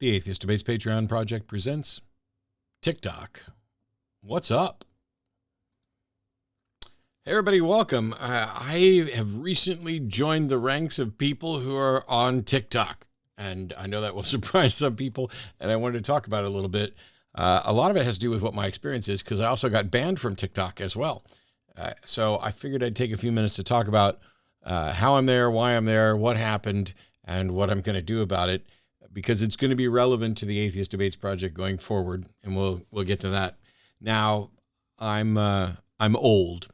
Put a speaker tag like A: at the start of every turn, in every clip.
A: The Atheist Debates Patreon Project presents TikTok. What's up? Hey everybody, welcome. I have recently joined the ranks of people who are on TikTok, and I know that will surprise some people, and I wanted to talk about it a little bit. A lot of it has to do with what my experience is, because I also got banned from TikTok as well. So I figured I'd take a few minutes to talk about how I'm there, why I'm there, what happened, and what I'm going to do about it, because it's going to be relevant to the Atheist Debates Project going forward, and we'll get to that. Now, I'm old.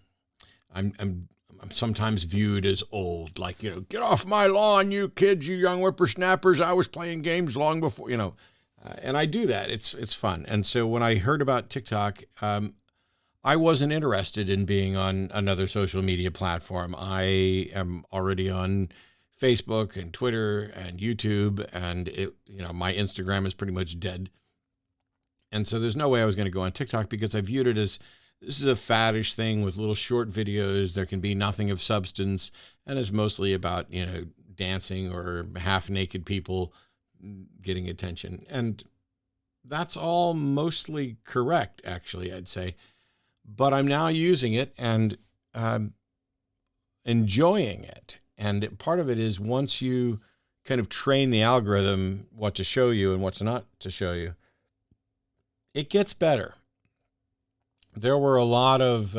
A: I'm sometimes viewed as old, like, get off my lawn, you kids, you young whippersnappers. I was playing games long before, and I do that. It's fun. And so when I heard about TikTok, I wasn't interested in being on another social media platform. I am already on Facebook and Twitter and YouTube, and my Instagram is pretty much dead. And so there's no way I was going to go on TikTok, because I viewed it as this is a faddish thing with little short videos. There can be nothing of substance, and it's mostly about, dancing or half naked people getting attention. And that's all mostly correct, actually, I'd say. But I'm now using it and enjoying it. And part of it is, once you kind of train the algorithm what to show you and what's not to show you, it gets better. There were a lot of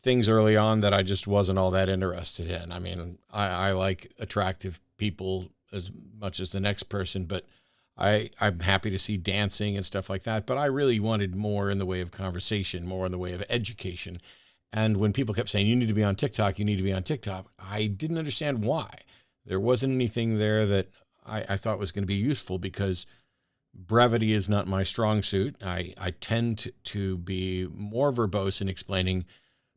A: things early on that I just wasn't all that interested in. I mean, I like attractive people as much as the next person, but I'm happy to see dancing and stuff like that. But I really wanted more in the way of conversation, more in the way of education. And when people kept saying, you need to be on TikTok, you need to be on TikTok, I didn't understand why. There wasn't anything there that I thought was going to be useful, because brevity is not my strong suit. I tend to be more verbose in explaining,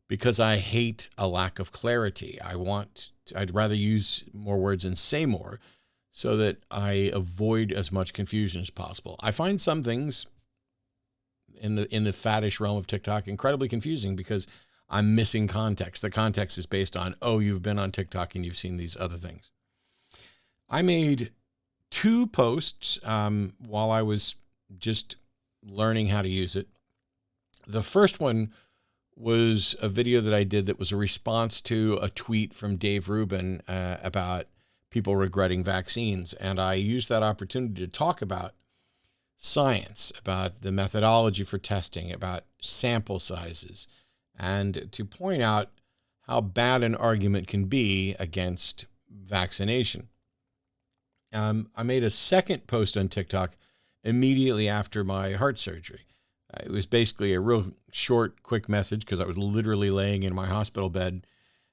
A: because I hate a lack of clarity. I'd rather use more words and say more, so that I avoid as much confusion as possible. I find some things in the faddish realm of TikTok incredibly confusing, because I'm missing context. The context is based on, you've been on TikTok and you've seen these other things. I made 2 posts while I was just learning how to use it. The first one was a video that I did that was a response to a tweet from Dave Rubin about people regretting vaccines. And I used that opportunity to talk about science, about the methodology for testing, about sample sizes, and to point out how bad an argument can be against vaccination. I made a second post on TikTok immediately after my heart surgery. It was basically a real short, quick message, because I was literally laying in my hospital bed.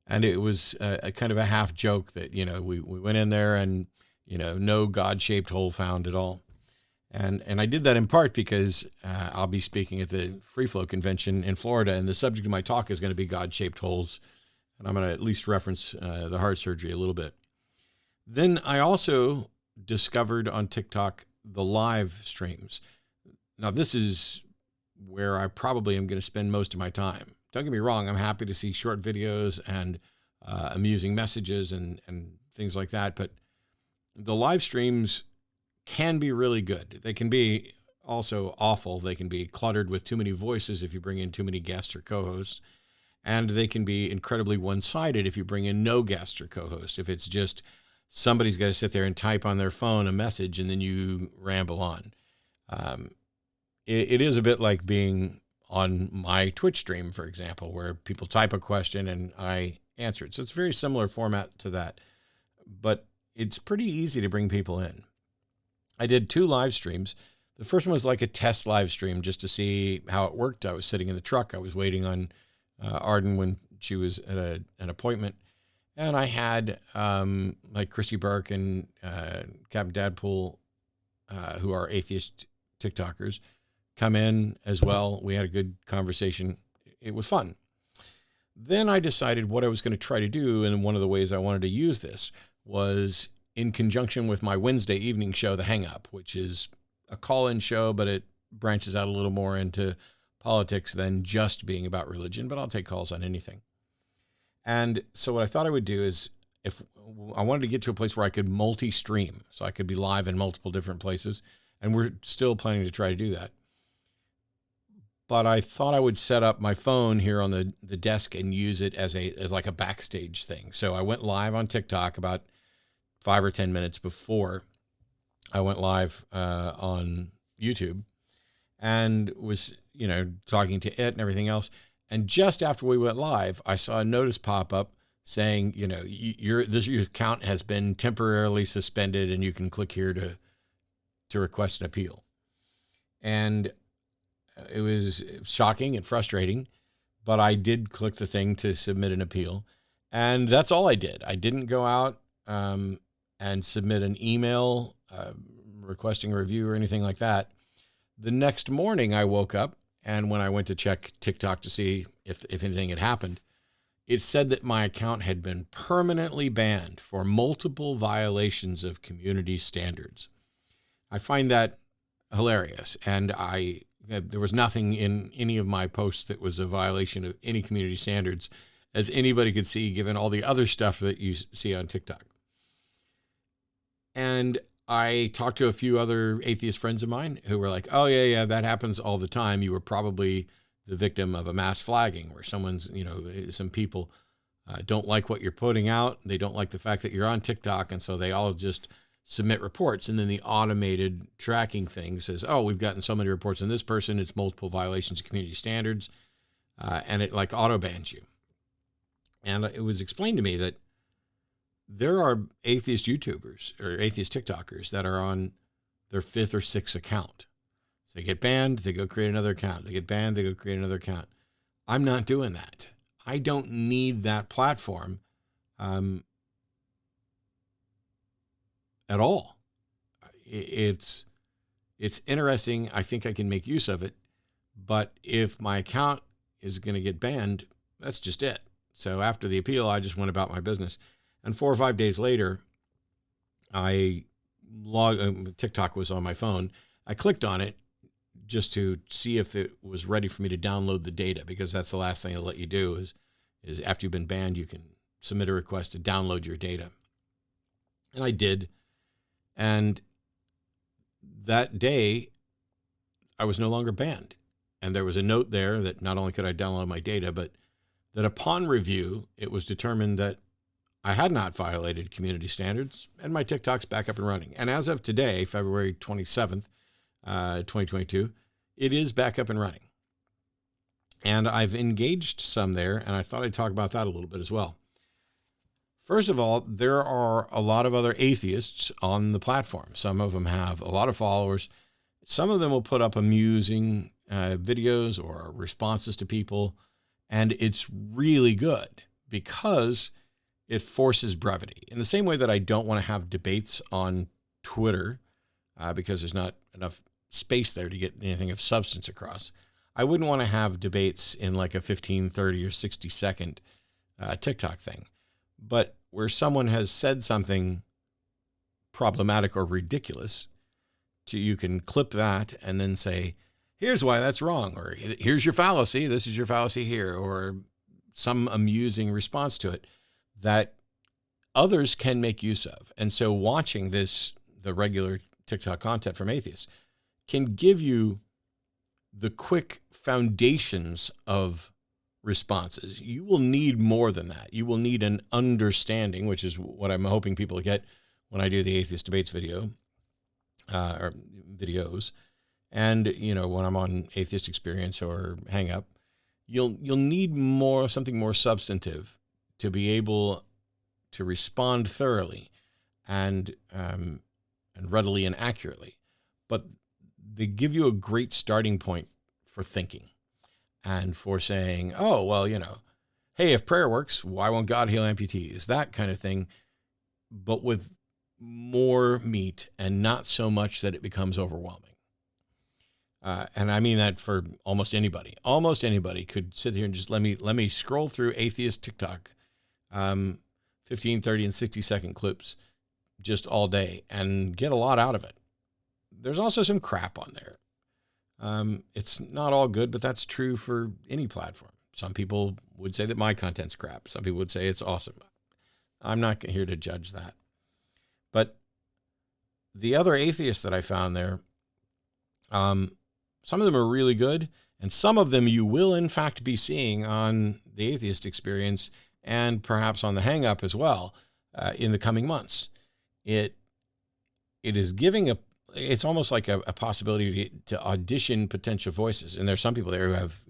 A: And it was a kind of a half joke that, we went in there and, no God-shaped hole found at all. And I did that in part because I'll be speaking at the Free Flow Convention in Florida, and the subject of my talk is going to be God-shaped holes. And I'm going to at least reference the heart surgery a little bit. Then I also discovered on TikTok the live streams. Now, this is where I probably am going to spend most of my time. Don't get me wrong, I'm happy to see short videos and amusing messages and things like that, but the live streams can be really good. They can be also awful. They can be cluttered with too many voices if you bring in too many guests or co-hosts, and they can be incredibly one-sided if you bring in no guest or co-host. If it's just somebody's got to sit there and type on their phone a message and then you ramble on. It is a bit like being on my Twitch stream, for example, where people type a question and I answer it. So it's a very similar format to that, but it's pretty easy to bring people in. I did 2 live streams. The first one was like a test live stream just to see how it worked. I was sitting in the truck. I was waiting on Arden when she was at an appointment. And I had like Chrissy Burke and Captain Dadpool, who are atheist TikTokers, come in as well. We had a good conversation. It was fun. Then I decided what I was going to try to do, and one of the ways I wanted to use this was in conjunction with my Wednesday evening show, The Hang Up, which is a call-in show, but it branches out a little more into politics than just being about religion, but I'll take calls on anything. And so what I thought I would do is if I wanted to get to a place where I could multi-stream, so I could be live in multiple different places, and we're still planning to try to do that. But I thought I would set up my phone here on the desk and use it as like a backstage thing. So I went live on TikTok about 5 or 10 minutes before I went live on YouTube, and was, talking to it and everything else. And just after we went live, I saw a notice pop up saying, your account has been temporarily suspended, and you can click here to request an appeal. And it was shocking and frustrating, but I did click the thing to submit an appeal. And that's all I did. I didn't go out and submit an email requesting a review or anything like that. The next morning I woke up, and when I went to check TikTok to see if anything had happened, it said that my account had been permanently banned for multiple violations of community standards. I find that hilarious, and there was nothing in any of my posts that was a violation of any community standards, as anybody could see, given all the other stuff that you see on TikTok. And I talked to a few other atheist friends of mine who were like, oh, yeah, that happens all the time. You were probably the victim of a mass flagging where someone's, some people don't like what you're putting out. They don't like the fact that you're on TikTok. And so they all just submit reports. And then the automated tracking thing says, oh, we've gotten so many reports on this person. It's multiple violations of community standards. And it like auto bans you. And it was explained to me that there are atheist YouTubers or atheist TikTokers that are on their 5th or 6th account. So they get banned, they go create another account. They get banned, they go create another account. I'm not doing that. I don't need that platform at all. It's interesting. I think I can make use of it. But if my account is going to get banned, that's just it. So after the appeal, I just went about my business. And 4 or 5 days later, TikTok was on my phone. I clicked on it just to see if it was ready for me to download the data, because that's the last thing they'll let you do is after you've been banned, you can submit a request to download your data. And I did. And that day, I was no longer banned. And there was a note there that not only could I download my data, but that upon review, it was determined that I had not violated community standards, and my TikTok's back up and running. And as of today, February 27th, 2022, it is back up and running. And I've engaged some there, and I thought I'd talk about that a little bit as well. First of all, there are a lot of other atheists on the platform. Some of them have a lot of followers. Some of them will put up amusing videos or responses to people, and it's really good because it forces brevity. In the same way that I don't want to have debates on Twitter because there's not enough space there to get anything of substance across, I wouldn't want to have debates in like a 15, 30, or 60-second TikTok thing. But where someone has said something problematic or ridiculous, you can clip that and then say, here's why that's wrong, or here's your fallacy, this is your fallacy here, or some amusing response to it that others can make use of. And so watching the regular TikTok content from atheists can give you the quick foundations of responses. You will need more than that. You will need an understanding, which is what I'm hoping people get when I do the atheist debates video or videos. And, when I'm on Atheist Experience or Hang Up, you'll need something more substantive to be able to respond thoroughly and readily and accurately. But they give you a great starting point for thinking and for saying, oh, well, hey, if prayer works, why won't God heal amputees? That kind of thing, but with more meat and not so much that it becomes overwhelming. And I mean that for almost anybody. Almost anybody could sit here and just let me scroll through atheist TikTok, 15, 30, and 60-second clips just all day and get a lot out of it. There's also some crap on there. It's not all good, but that's true for any platform. Some people would say that my content's crap. Some people would say it's awesome. I'm not here to judge that. But the other atheists that I found there, some of them are really good, and some of them you will in fact be seeing on the Atheist Experience and perhaps on the Hang Up as well in the coming months. It is giving it's almost like a possibility to audition potential voices. And there's some people there who have,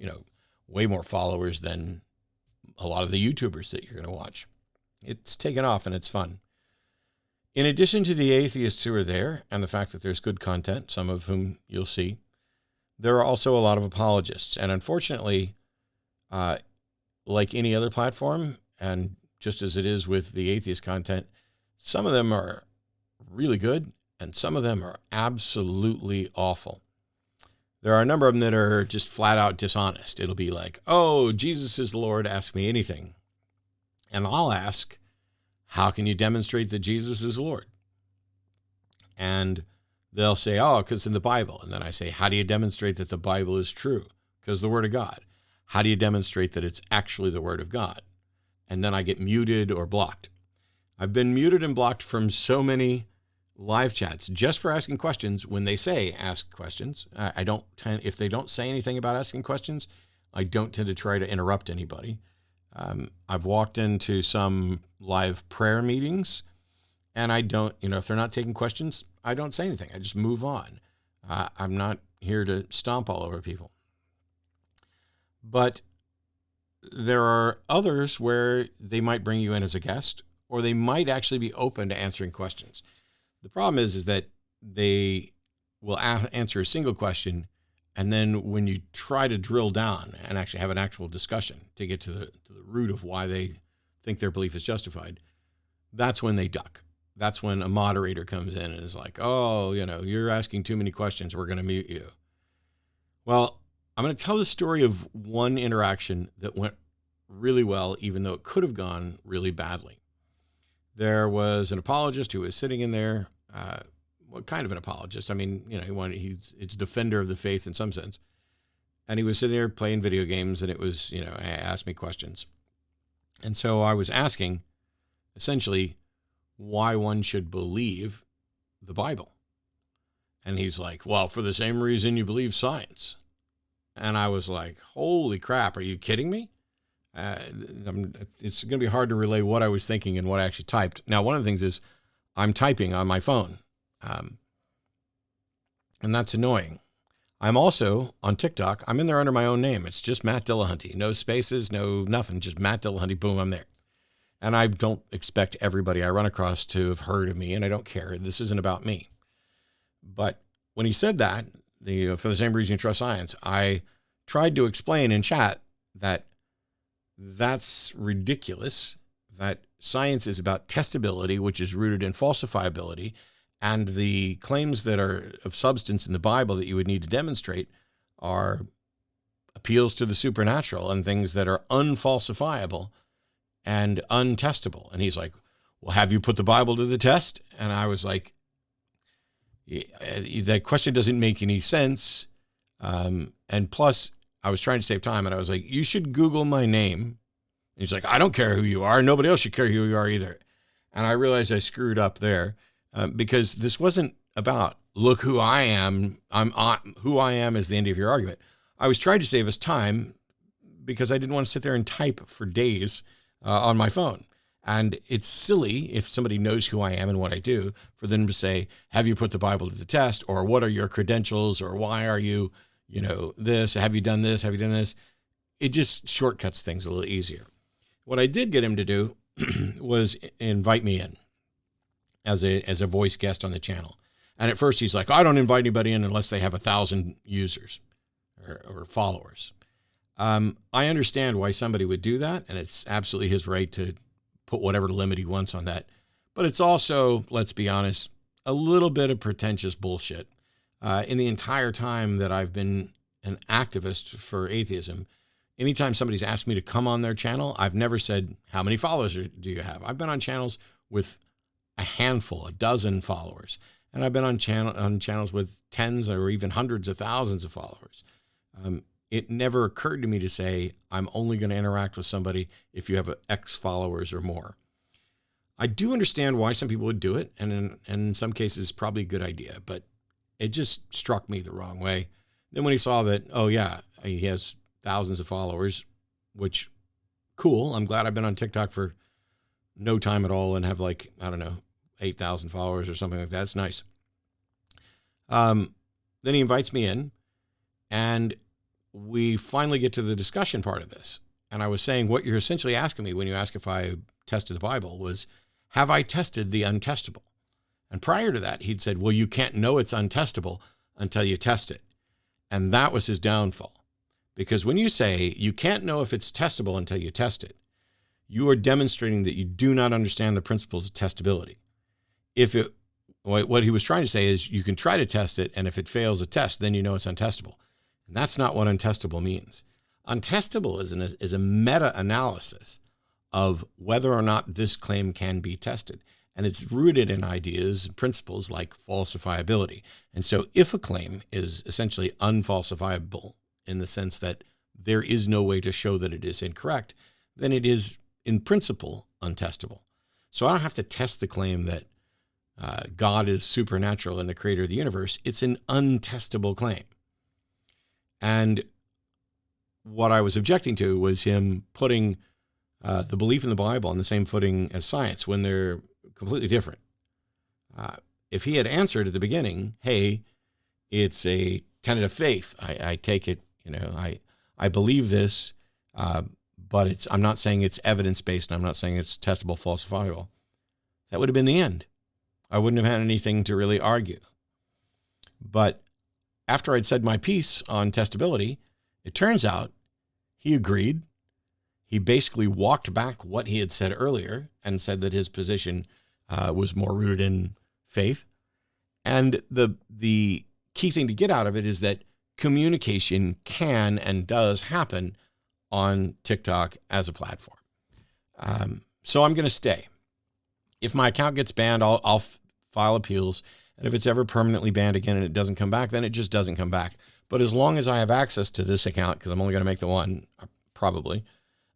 A: way more followers than a lot of the YouTubers that you're going to watch. It's taken off and it's fun. In addition to the atheists who are there and the fact that there's good content, some of whom you'll see, there are also a lot of apologists. And unfortunately, like any other platform, and just as it is with the atheist content, some of them are really good and some of them are absolutely awful. There are a number of them that are just flat out dishonest. It'll be like, oh, Jesus is Lord, ask me anything. And I'll ask, how can you demonstrate that Jesus is Lord? And they'll say, oh, because in the Bible. And then I say, how do you demonstrate that the Bible is true? Because the Word of God. How do you demonstrate that it's actually the Word of God? And then I get muted or blocked. I've been muted and blocked from so many live chats just for asking questions. When they say ask questions, I don't tend, if they don't say anything about asking questions, I don't tend to try to interrupt anybody. I've walked into some live prayer meetings and I don't, if they're not taking questions, I don't say anything. I just move on. I'm not here to stomp all over people. But there are others where they might bring you in as a guest, or they might actually be open to answering questions. The problem is that they will answer a single question, and then when you try to drill down and actually have an actual discussion to get to the root of why they think their belief is justified, that's when they duck. That's when a moderator comes in and is like, oh, you're asking too many questions. We're going to mute you. Well, I'm going to tell the story of one interaction that went really well, even though it could have gone really badly. There was an apologist who was sitting in there. What kind of an apologist? I mean, he's a defender of the faith in some sense. And he was sitting there playing video games, and it was, asked me questions. And so I was asking, essentially, why one should believe the Bible. And he's like, well, for the same reason you believe science. And I was like, holy crap, are you kidding me? It's going to be hard to relay what I was thinking and what I actually typed. Now, one of the things is I'm typing on my phone, and that's annoying. I'm also on TikTok. I'm in there under my own name. It's just Matt Dillahunty. No spaces, no nothing, just Matt Dillahunty. Boom, I'm there. And I don't expect everybody I run across to have heard of me, and I don't care. This isn't about me. But when he said that, for the same reason you trust science, I tried to explain in chat that that's ridiculous, that science is about testability, which is rooted in falsifiability, and the claims that are of substance in the Bible that you would need to demonstrate are appeals to the supernatural and things that are unfalsifiable and untestable. And he's like, well, have you put the Bible to the test? And I was like, that question doesn't make any sense. And plus, I was trying to save time, and I was like, you should Google my name. And he's like, I don't care who you are. Nobody else should care who you are either. And I realized I screwed up there because this wasn't about, look who I am. Who I am is the end of your argument. I was trying to save us time because I didn't want to sit there and type for days on my phone. And it's silly if somebody knows who I am and what I do for them to say, have you put the Bible to the test? Or what are your credentials? Or why are you, this? Have you done this? Have you done this? It just shortcuts things a little easier. What I did get him to do was invite me in as a voice guest on the channel. And at first he's like, I don't invite anybody in unless they have 1,000 users or followers. I understand why somebody would do that. And it's absolutely his right to put whatever limit he wants on that. But it's also, let's be honest, a little bit of pretentious bullshit. In the entire time that I've been an activist for atheism, anytime somebody's asked me to come on their channel, I've never said, how many followers do you have? I've been on channels with a handful, a dozen followers. And I've been on channels with tens or even hundreds of thousands of followers. It never occurred to me to say, I'm only going to interact with somebody if you have X followers or more. I do understand why some people would do it, and in some cases, probably a good idea, but it just struck me the wrong way. Then when he saw that, oh yeah, he has thousands of followers, which cool. I'm glad I've been on TikTok for no time at all and have like, I don't know, 8,000 followers or something like that. That's nice. Then he invites me in, and we finally get to the discussion part of this. And I was saying, what you're essentially asking me when you ask if I tested the Bible was, have I tested the untestable? And prior to that, he'd said, well, you can't know it's untestable until you test it. And that was his downfall. Because when you say you can't know if it's testable until you test it, you are demonstrating that you do not understand the principles of testability. What he was trying to say is you can try to test it, and if it fails a test, then you know it's untestable. And that's not what untestable means. Untestable is a meta-analysis of whether or not this claim can be tested. And it's rooted in ideas and principles like falsifiability. And so if a claim is essentially unfalsifiable in the sense that there is no way to show that it is incorrect, then it is in principle untestable. So I don't have to test the claim that God is supernatural and the creator of the universe. It's an untestable claim. And what I was objecting to was him putting the belief in the Bible on the same footing as science when they're completely different. If he had answered at the beginning, hey, it's a tenet of faith, I take it, I believe this, but I'm not saying it's evidence-based, and I'm not saying it's testable, falsifiable, that would have been the end. I wouldn't have had anything to really argue. But after I'd said my piece on testability, it turns out he agreed. He basically walked back what he had said earlier and said that his position was more rooted in faith. And the key thing to get out of it is that communication can and does happen on TikTok as a platform. So I'm going to stay. If my account gets banned, I'll file appeals. And if it's ever permanently banned again and it doesn't come back, then it just doesn't come back. But as long as I have access to this account, because I'm only going to make the one, probably,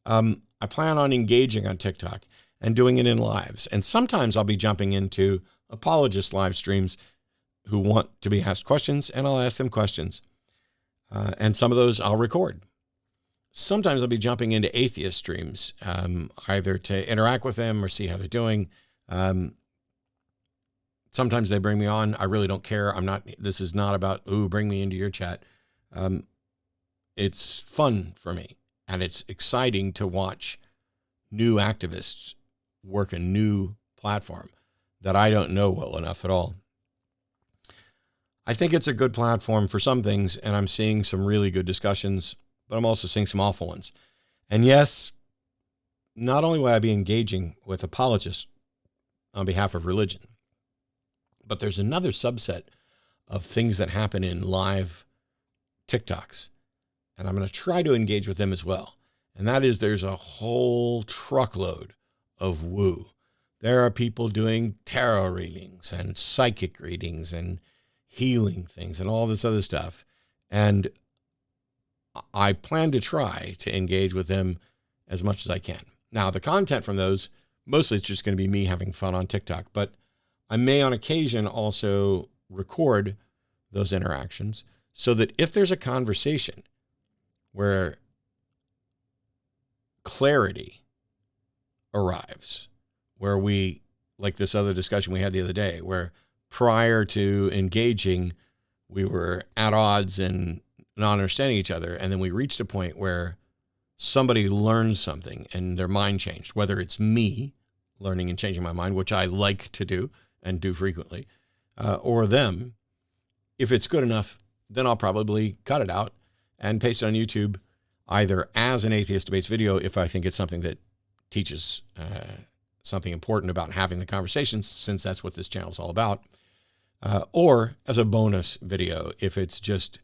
A: I plan on engaging on TikTok and doing it in lives. And sometimes I'll be jumping into apologist live streams who want to be asked questions, and I'll ask them questions. And some of those I'll record. Sometimes I'll be jumping into atheist streams, either to interact with them or see how they're doing. Sometimes they bring me on. I really don't care. This is not about, ooh, bring me into your chat. It's fun for me. And it's exciting to watch new activists work a new platform that I don't know well enough at all. I think it's a good platform for some things, and I'm seeing some really good discussions, but I'm also seeing some awful ones. And yes, not only will I be engaging with apologists on behalf of religion, but there's another subset of things that happen in live TikToks, and I'm going to try to engage with them as well. And that is, there's a whole truckload of woo. There are people doing tarot readings and psychic readings and healing things and all this other stuff. And I plan to try to engage with them as much as I can. Now, the content from those, mostly it's just going to be me having fun on TikTok, but I may on occasion also record those interactions so that if there's a conversation where clarity arrives, where we, like this other discussion we had the other day, where prior to engaging, we were at odds and not understanding each other. And then we reached a point where somebody learned something and their mind changed, whether it's me learning and changing my mind, which I like to do and do frequently, or them. If it's good enough, then I'll probably cut it out and paste it on YouTube, either as an atheist debates video, if I think it's something that teaches something important about having the conversations, since that's what this channel is all about, or as a bonus video, if it's just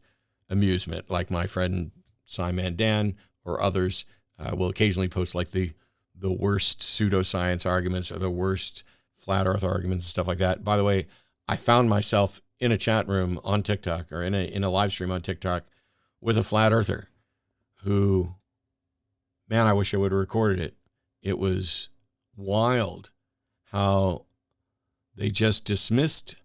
A: amusement, like my friend Simon Dan or others will occasionally post like the worst pseudoscience arguments or the worst flat earth arguments and stuff like that. By the way, I found myself in a chat room on TikTok, or in a live stream on TikTok with a flat earther who, man, I wish I would have recorded it. It was wild how they just dismissed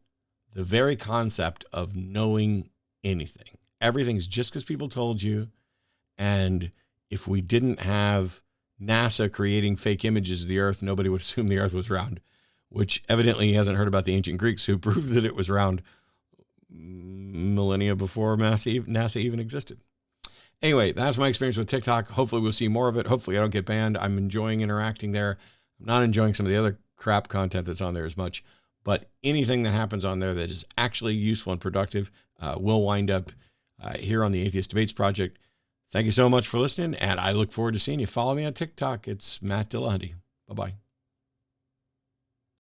A: the very concept of knowing anything. Everything's just because people told you. And if we didn't have NASA creating fake images of the Earth, nobody would assume the Earth was round, which evidently he hasn't heard about the ancient Greeks who proved that it was round millennia before NASA even existed. Anyway, that's my experience with TikTok. Hopefully we'll see more of it. Hopefully I don't get banned. I'm enjoying interacting there. I'm not enjoying some of the other crap content that's on there as much, but anything that happens on there that is actually useful and productive will wind up here on the Atheist Debates Project. Thank you so much for listening, and I look forward to seeing you. Follow me on TikTok. It's Matt Dillahunty. Bye-bye.